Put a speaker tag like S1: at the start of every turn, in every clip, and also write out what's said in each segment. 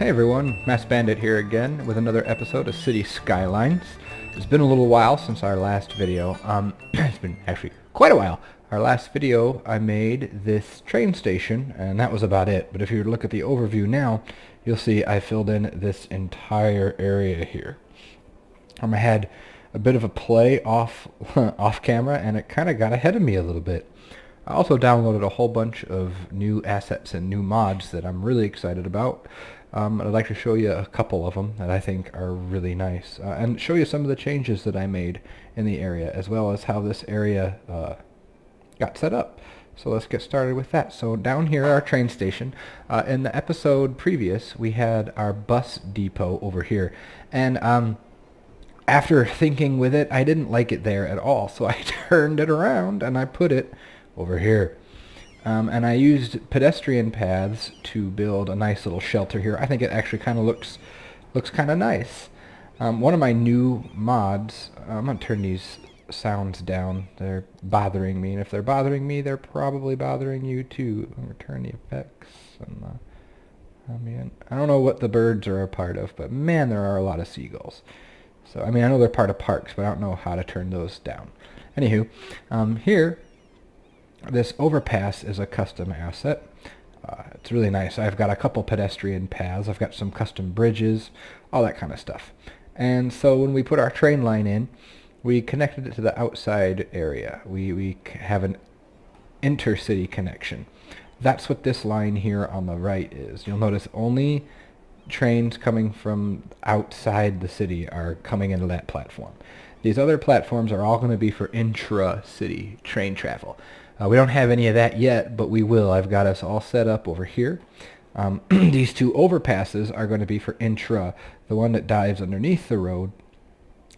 S1: Hey everyone, Mass Bandit here again with another episode of City Skylines. It's been a little while since our last video. It's been actually quite a while. Our last video I made this train station and that was about it. But if you look at the overview now, you'll see I filled in this entire area here. I had a bit of a play off camera and it kind of got ahead of me a little bit. I also downloaded a whole bunch of new assets and new mods that I'm really excited about. I'd like to show you a couple of them that I think are really nice and show you some of the changes that I made in the area as well as how this area got set up. So let's get started with that. So down here, our train station. In the episode previous, we had our bus depot over here. And after thinking with it, I didn't like it there at all. So I turned it around and I put it over here. And I used pedestrian paths to build a nice little shelter here. I think it actually kind of looks kind of nice. One of my new mods, I'm going to turn these sounds down. They're bothering me, and if they're bothering me, they're probably bothering you too. I'm going to turn the effects and I don't know what the birds are a part of, but man, there are a lot of seagulls. So, I mean, I know they're part of parks, but I don't know how to turn those down. Anywho, here, this overpass is a custom asset. It's really nice. I've got a couple pedestrian paths. I've got some custom bridges, all that kind of stuff. And so when we put our train line in, we connected it to the outside area. We have an intercity connection. That's what this line here on the right is. You'll notice only trains coming from outside the city are coming into that platform. These other platforms are all going to be for intra-city train travel. We don't have any of that yet, but we will. I've got us all set up over here. These two overpasses are going to be for intra. The one that dives underneath the road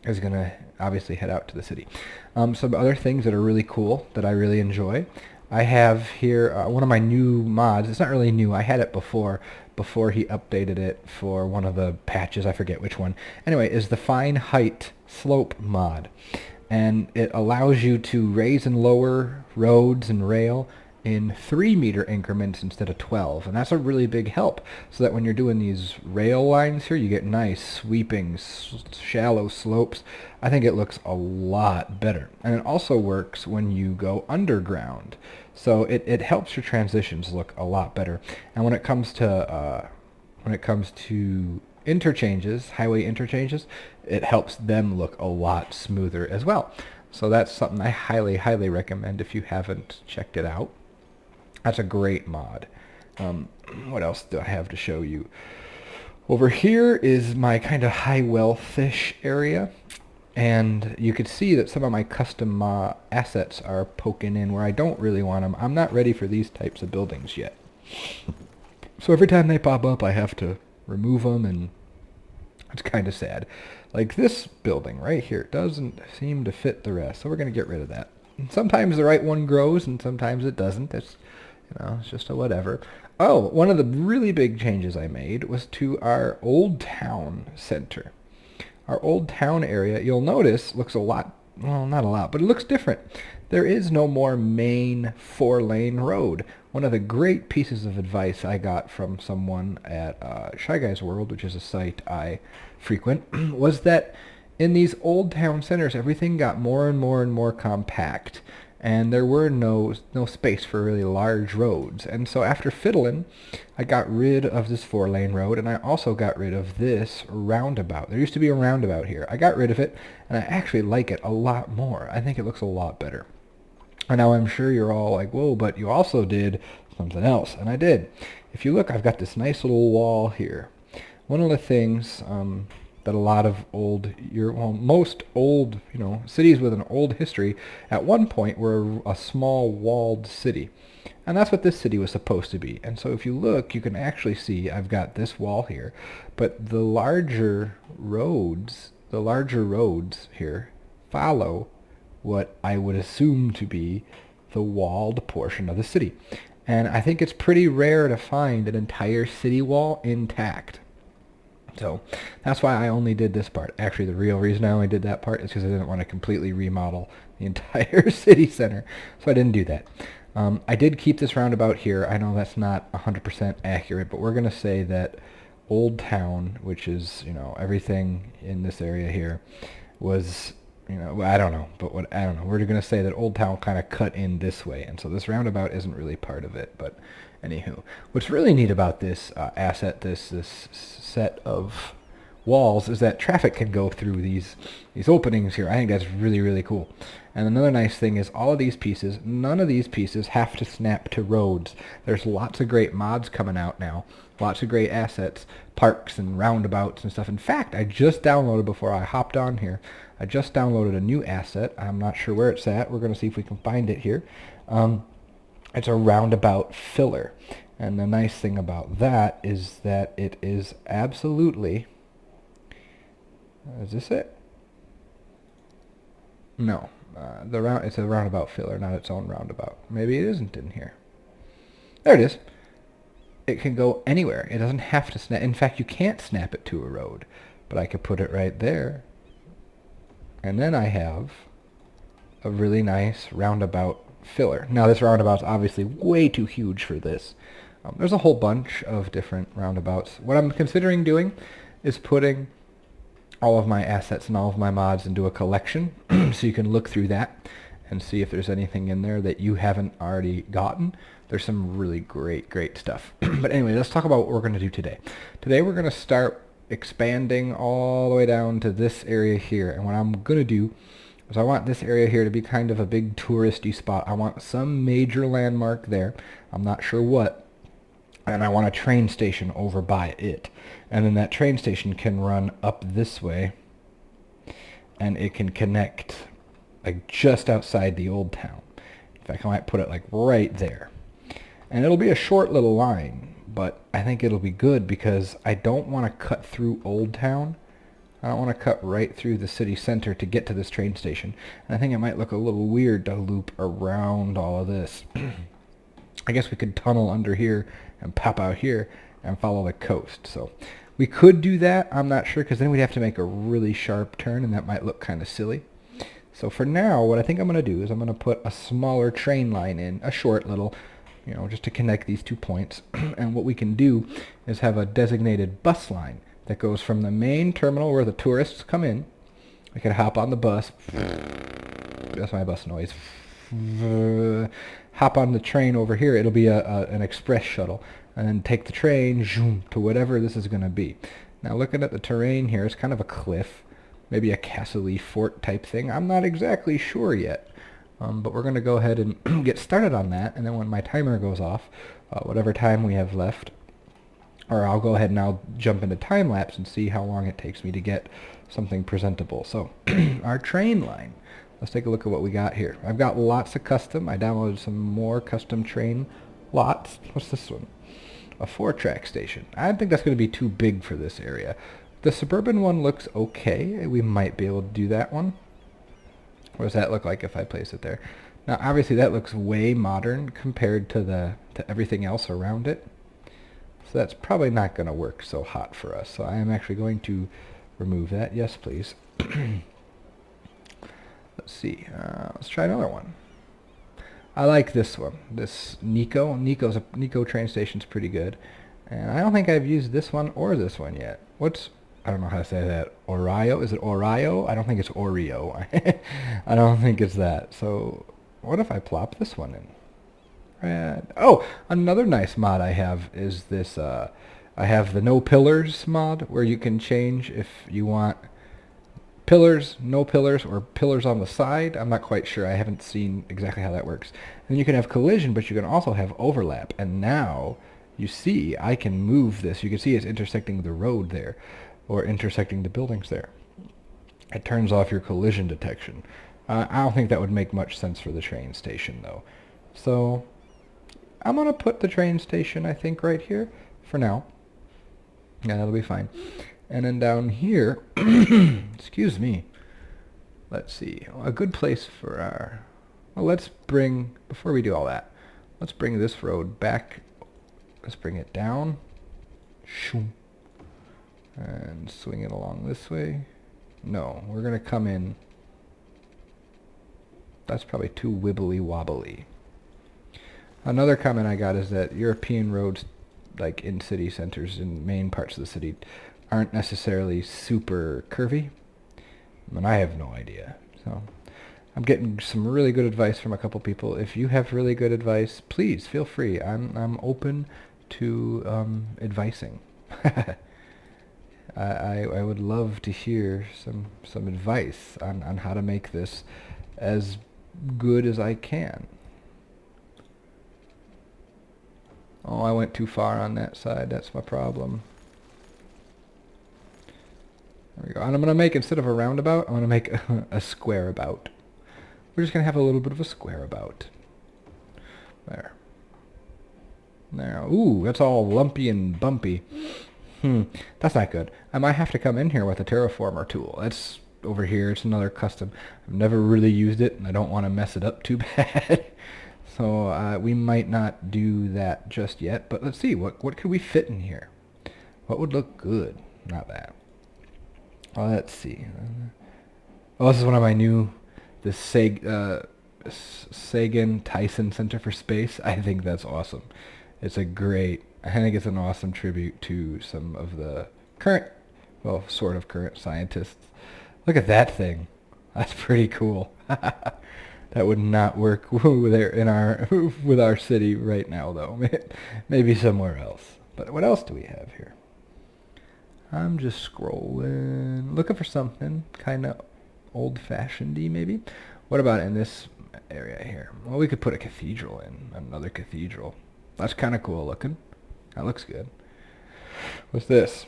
S1: is going to obviously head out to the city. Some other things that are really cool that I really enjoy. I have here one of my new mods. It's not really new. I had it before he updated it for one of the patches. I forget which one. Anyway, is the Fine Height Slope mod. And it allows you to raise and lower roads and rail in 3-meter increments instead of 12. And that's a really big help, so that when you're doing these rail lines here, you get nice, sweeping, shallow slopes. I think it looks a lot better. And it also works when you go underground. So it helps your transitions look a lot better. And when it comes to interchanges, highway interchanges, it helps them look a lot smoother as well. So that's something I highly, highly recommend if you haven't checked it out. That's a great mod. What else do I have to show you? Over here is my kind of high wealth-ish area. And you could see that some of my custom assets are poking in where I don't really want them. I'm not ready for these types of buildings yet. So every time they pop up, I have to remove them, and it's kind of sad. Like this building right here doesn't seem to fit the rest, so we're going to get rid of that. And sometimes the right one grows, and sometimes it doesn't. It's just a whatever. Oh, one of the really big changes I made was to our Old Town Center. Our Old Town area, you'll notice, looks a lot, well, not a lot, but it looks different. There is no more main 4-lane road. One of the great pieces of advice I got from someone at Shy Guys World, which is a site I frequent, was that in these old town centers, everything got more and more and more compact, and there were no space for really large roads. And so after fiddling, I got rid of this 4-lane road, and I also got rid of this roundabout. There used to be a roundabout here. I got rid of it, and I actually like it a lot more. I think it looks a lot better. And now I'm sure you're all like, whoa, but you also did something else. And I did. If you look, I've got this nice little wall here. One of the things that a lot of most old, cities with an old history, at one point were a small walled city. And that's what this city was supposed to be. And so if you look, you can actually see I've got this wall here. But the larger roads here follow what I would assume to be the walled portion of the city. And I think it's pretty rare to find an entire city wall intact. So that's why I only did this part. Actually, the real reason I only did that part is because I didn't want to completely remodel the entire city center. So I didn't do that. I did keep this roundabout here. I know that's not 100% accurate, but we're going to say that Old Town, which is, you know, everything in this area here, was, you know, I don't know, but what, I don't know. We're going to say that Old Town kind of cut in this way, and so this roundabout isn't really part of it, but anywho. What's really neat about this asset, this set of walls, is that traffic can go through these openings here. I think that's really, really cool. And another nice thing is all of these pieces, none of these pieces have to snap to roads. There's lots of great mods coming out now, lots of great assets, parks and roundabouts and stuff. In fact, I just downloaded, before I hopped on here, I just downloaded a new asset. I'm not sure where it's at. We're going to see if we can find it here. It's a roundabout filler. And the nice thing about that is that it is absolutely... is this it? No. It's a roundabout filler, not its own roundabout. Maybe it isn't in here. There it is. It can go anywhere. It doesn't have to snap. In fact, you can't snap it to a road. But I could put it right there. And then I have a really nice roundabout filler. Now this roundabout's obviously way too huge for this. There's a whole bunch of different roundabouts. What I'm considering doing is putting all of my assets and all of my mods into a collection so you can look through that and see if there's anything in there that you haven't already gotten. There's some really great stuff. But anyway, let's talk about what we're going to do today. Today we're going to start expanding all the way down to this area here. And what I'm going to do is I want this area here to be kind of a big touristy spot. I want some major landmark there. I'm not sure what. And I want a train station over by it. And then that train station can run up this way. And it can connect like just outside the old town. In fact, I might put it like right there. And it'll be a short little line. But I think it'll be good because I don't want to cut through Old Town. I don't want to cut right through the city center to get to this train station. And I think it might look a little weird to loop around all of this. I guess we could tunnel under here and pop out here and follow the coast. So we could do that. I'm not sure, because then we'd have to make a really sharp turn and that might look kind of silly. So for now, what I think I'm going to do is I'm going to put a smaller train line in, a short little, you know, just to connect these 2 points. And what we can do is have a designated bus line that goes from the main terminal where the tourists come in. I could hop on the bus. That's my bus noise. Hop on the train over here. It'll be an express shuttle. And then take the train zoom, to whatever this is going to be. Now looking at the terrain here, it's kind of a cliff. Maybe a castle fort type thing. I'm not exactly sure yet. But we're going to go ahead and get started on that. And then when my timer goes off, whatever time we have left, or I'll go ahead and I'll jump into time lapse and see how long it takes me to get something presentable. So our train line. Let's take a look at what we got here. I've got lots of custom. I downloaded some more custom train lots. What's this one? A 4-track station. I think that's going to be too big for this area. The suburban one looks okay. We might be able to do that one. What does that look like if I place it there? Now obviously that looks way modern compared to everything else around it. So that's probably not going to work so hot for us. So I am actually going to remove that. Yes, please. Let's see. Let's try another one. I like this one. This Nico. Nico train station's pretty good. And I don't think I've used this one or this one yet. I don't know how to say that. Oreo? Is it Oreo? I don't think it's Oreo. I don't think it's that. So what if I plop this one in? Oh, another nice mod I have is this. I have the no pillars mod, where you can change if you want pillars, no pillars, or pillars on the side. I'm not quite sure. I haven't seen exactly how that works. And then you can have collision, but you can also have overlap. And now you see I can move this. You can see it's intersecting the road there, or intersecting the buildings there. It turns off your collision detection. I don't think that would make much sense for the train station though. So I'm going to put the train station, I think, right here for now. Yeah, that'll be fine. And then down here, excuse me, let's see, a good place for our, well, let's bring, before we do all that, let's bring this road back. Let's bring it down. Shoom. And swing it along this way. No, we're going to come in. That's probably too wibbly wobbly. Another comment I got is that European roads like in city centers, in main parts of the city, aren't necessarily super curvy. And I have no idea. So I'm getting some really good advice from a couple people. If you have really good advice, please feel free. I'm open to advising. I would love to hear some advice on how to make this as good as I can. Oh, I went too far on that side. That's my problem. There we go. And I'm going to make, instead of a roundabout, I'm going to make a square about. We're just going to have a little bit of a square about. There. There. Ooh, that's all lumpy and bumpy. That's not good. I might have to come in here with a terraformer tool. That's over here. It's another custom. I've never really used it, and I don't want to mess it up too bad. So we might not do that just yet. But let's see. What could we fit in here? What would look good? Not that. Oh, let's see. Oh, this is one of my new, the Sagan Tyson Center for Space. I think that's awesome. It's a great, I think it's an awesome tribute to some of the current, well, sort of current scientists. Look at that thing. That's pretty cool. That would not work with our city right now, though. Maybe somewhere else. But what else do we have here? I'm just scrolling, looking for something kind of old-fashioned-y, maybe. What about in this area here? Well, we could put a cathedral in, another cathedral. That's kind of cool looking. That looks good. What's this?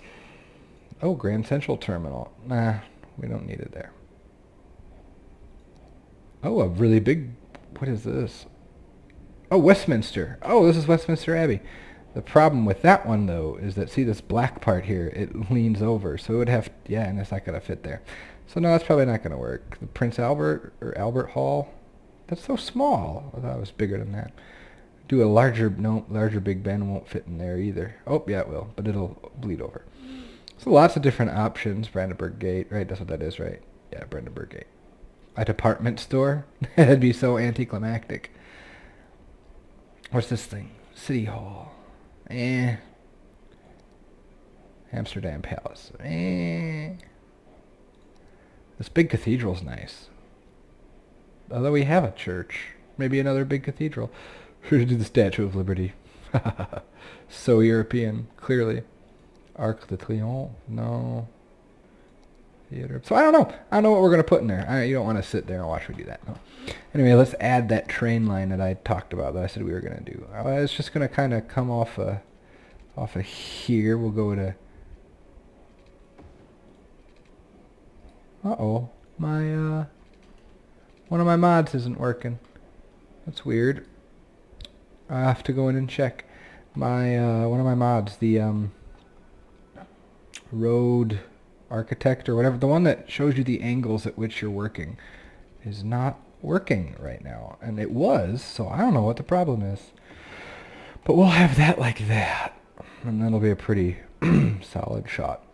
S1: Oh, Grand Central Terminal. Nah, we don't need it there. Oh, a really big, what is this? Oh, Westminster. Oh, this is Westminster Abbey. The problem with that one, though, is that, see this black part here, it leans over, so it would have, yeah, and it's not going to fit there. So no, that's probably not going to work. The Prince Albert, or Albert Hall, that's so small. I thought it was bigger than that. Do a larger, no, larger Big Ben won't fit in there either. Oh, yeah, it will, but it'll bleed over. So lots of different options. Brandenburg Gate, right, that's what that is, right? Yeah, Brandenburg Gate. A department store? That'd be so anticlimactic. What's this thing? City Hall. Amsterdam Palace. This big cathedral's nice. Although we have a church. Maybe another big cathedral. Should do the Statue of Liberty. So European, clearly. Arc de Triomphe? No. Theater. So I don't know. I don't know what we're going to put in there. You don't want to sit there and watch me do that. No. Anyway, let's add that train line that I talked about that I said we were going to do. It's just going to kind of come off of here. We'll go to... Uh-oh. My, one of my mods isn't working. That's weird. I have to go in and check. My, one of my mods, the, road... architect or whatever, the one that shows you the angles at which you're working, is not working right now. And it was, so I don't know what the problem is. But we'll have that like that. And that'll be a pretty solid shot.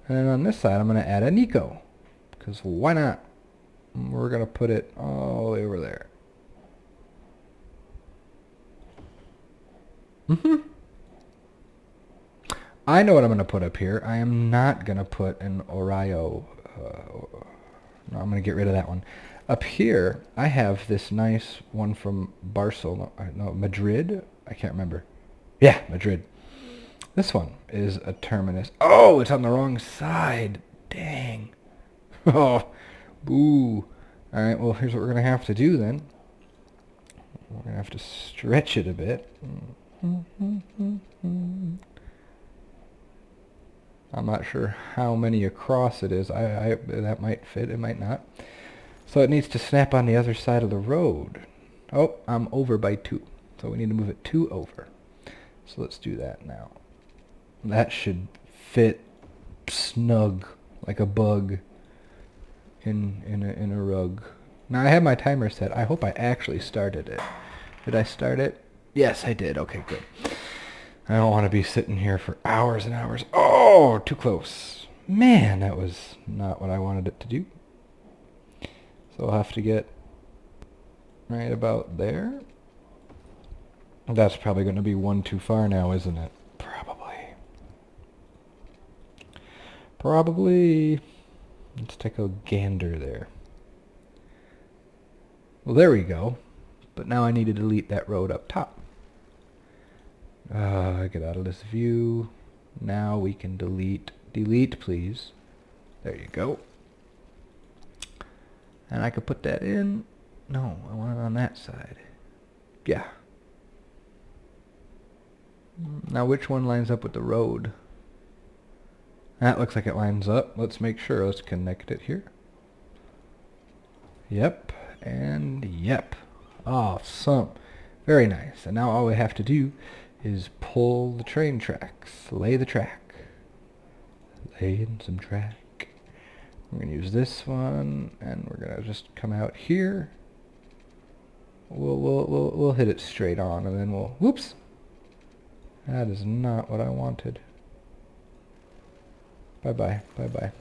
S1: And then on this side, I'm going to add a Nico. Because why not? We're going to put it all the way over there. I know what I'm going to put up here. I am not going to put an Oraio. No, I'm going to get rid of that one. Up here, I have this nice one from Barcelona. No, Madrid? I can't remember. Yeah, Madrid. This one is a terminus. Oh, it's on the wrong side. Dang. Oh, boo. All right, well, here's what we're going to have to do then. We're going to have to stretch it a bit. I'm not sure how many across it is. That might fit, it might not. So it needs to snap on the other side of the road. Oh, I'm over by 2. So we need to move it 2 over. So let's do that now. That should fit snug like a bug in a rug. Now I have my timer set. I hope I actually started it. Did I start it? Yes, I did. Okay, good. I don't want to be sitting here for hours and hours. Oh, too close. Man, that was not what I wanted it to do. So I'll have to get right about there. That's probably going to be one too far now, isn't it? Probably, let's take a gander there. Well, there we go. But now I need to delete that road up top. Get out of this view. Now we can delete please. There you go. And I could put that in. No, I want it on that side. Yeah. Now which one lines up with the road? That looks like it lines up. Let's make sure. Let's connect it here. Yep. And yep. Awesome. Very nice. And now all we have to do is pull the train tracks. Lay the track. Lay in some track. We're going to use this one, and we're going to just come out here. We'll hit it straight on, and then we'll... Whoops! That is not what I wanted. Bye-bye. Bye-bye.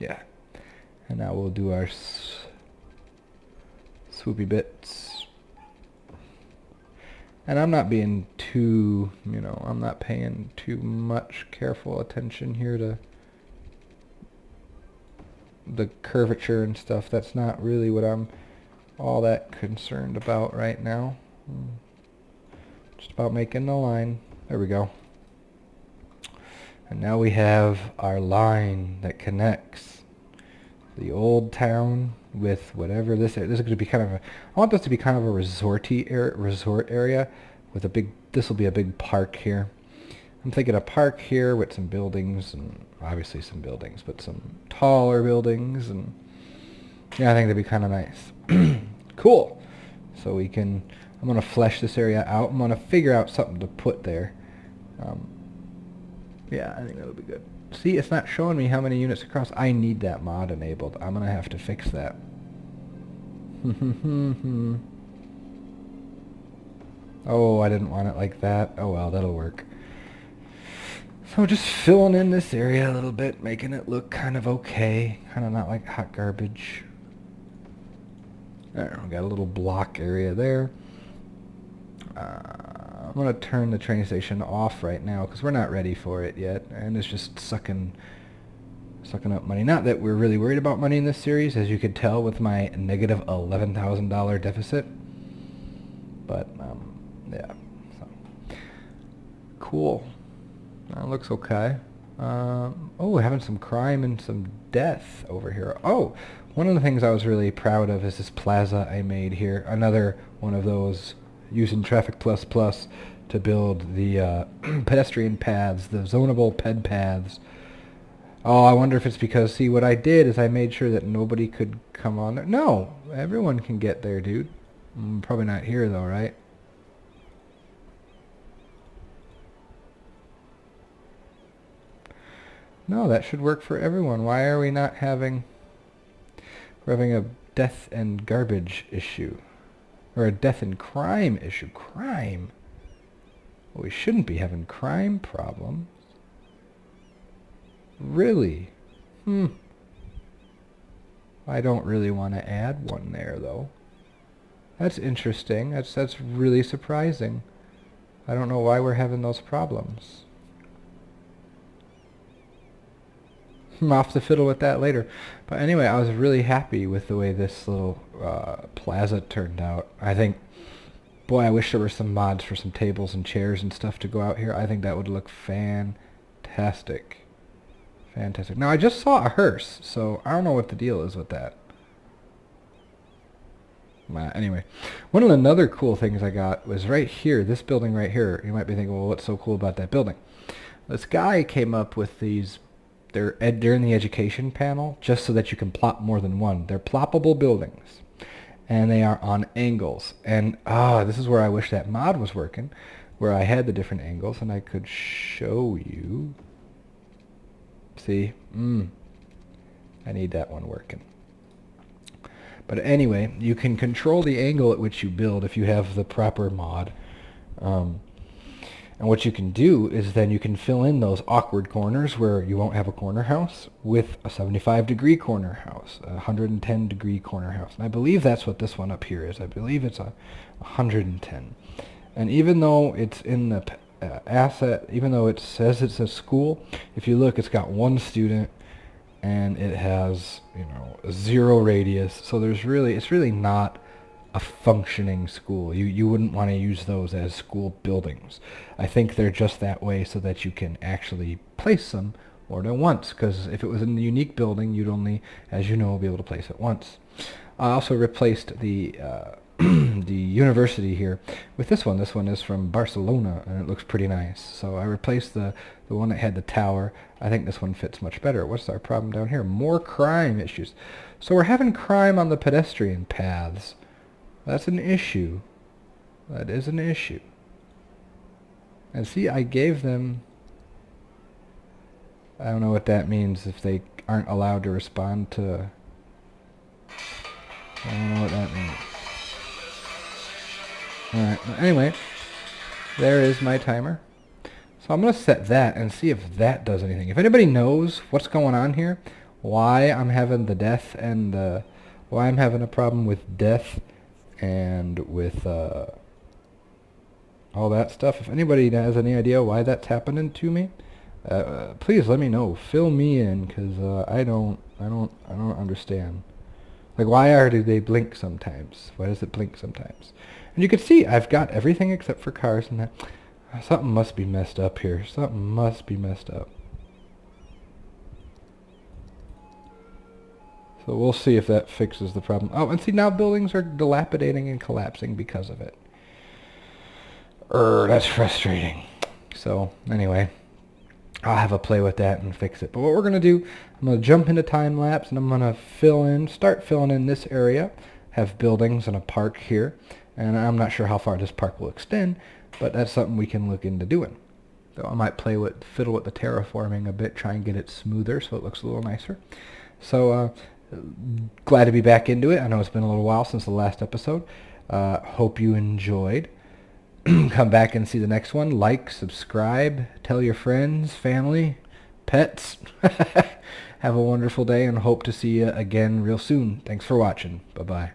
S1: Yeah. And now we'll do our swoopy bits. And I'm not being too, I'm not paying too much careful attention here to the curvature and stuff. That's not really what I'm all that concerned about right now. Just about making the line. There we go. And now we have our line that connects the old town with whatever this is. This is going to be kind of a, I want this to be kind of a resort area with a big, this will be a big park here. I'm thinking a park here with some buildings, and obviously some buildings, but some taller buildings, and yeah, I think that'd be kind of nice. Cool. So we can, I'm going to flesh this area out. I'm going to figure out something to put there. Yeah, I think that'll be good. See, it's not showing me how many units across. I need that mod enabled. I'm going to have to fix that. Oh, I didn't want it like that. Oh well, that'll work. So just filling in this area a little bit, making it look kind of okay. Kind of not like hot garbage. There, we got a little block area there. I'm going to turn the train station off right now because we're not ready for it yet, and it's just sucking up money. Not that we're really worried about money in this series, as you could tell with my negative $11,000 deficit. But, yeah. So. Cool. That looks okay. Oh, having some crime and some death over here. Oh, one of the things I was really proud of is this plaza I made here. Another one of those using Traffic++ to build the pedestrian paths, the zonable ped paths. Oh, I wonder if it's because, see, what I did is I made sure that nobody could come on there. No, everyone can get there, dude. Probably not here, though, right? No, that should work for everyone. Why are we not having... We're having a death and garbage issue. Or a death and crime issue. Crime? Well, we shouldn't be having crime problems. Really? I don't really want to add one there, though. That's interesting. That's really surprising. I don't know why we're having those problems. I'm off to fiddle with that later. But anyway, I was really happy with the way this little plaza turned out. I think, boy, I wish there were some mods for some tables and chairs and stuff to go out here. I think that would look fantastic. Fantastic. Now, I just saw a hearse, so I don't know what the deal is with that. Anyway, one of the other cool things I got was right here, this building right here. You might be thinking, well, what's so cool about that building? This guy came up with these. They're in the education panel, just so that you can plop more than one. They're ploppable buildings, and they are on angles. And this is where I wish that mod was working, where I had the different angles, and I could show you. See? I need that one working. But anyway, you can control the angle at which you build if you have the proper mod. And what you can do is then you can fill in those awkward corners where you won't have a corner house with a 75-degree corner house, a 110-degree corner house. And I believe that's what this one up here is. I believe it's a 110. And even though it's in the asset, even though it says it's a school, if you look, it's got one student and it has, you know, 0 radius. So it's really not a functioning school. You wouldn't want to use those as school buildings. I think they're just that way so that you can actually place them more than once, because if it was in a unique building, you'd only, as you know, be able to place it once. I also replaced the the university here with this one. This one is from Barcelona, and it looks pretty nice. So I replaced the one that had the tower. I think this one fits much better. What's our problem down here? More crime issues. So we're having crime on the pedestrian paths. That's an issue. That is an issue. And see, I gave them... I don't know what that means, if they aren't allowed to respond to... I don't know what that means. Alright, but anyway, there is my timer. So I'm going to set that and see if that does anything. If anybody knows what's going on here, why I'm having the death and why I'm having a problem with death and with all that stuff. If anybody has any idea why that's happening to me, please let me know. Fill me in, because I don't understand. Like, why do they blink sometimes? Why does it blink sometimes? And you can see I've got everything except for cars and that. Something must be messed up here. Something must be messed up. So we'll see if that fixes the problem. Oh, and see, now buildings are dilapidating and collapsing because of it. That's frustrating. So, anyway, I'll have a play with that and fix it. But what we're going to do, I'm going to jump into time lapse, and I'm going to start filling in this area. Have buildings and a park here. And I'm not sure how far this park will extend, but that's something we can look into doing. So I might fiddle with the terraforming a bit, try and get it smoother so it looks a little nicer. So, glad to be back into it. I know it's been a little while since the last episode. Hope you enjoyed. Come back and see the next one. Like, subscribe, tell your friends, family, pets. Have a wonderful day, and hope to see you again real soon. Thanks for watching. Bye-bye.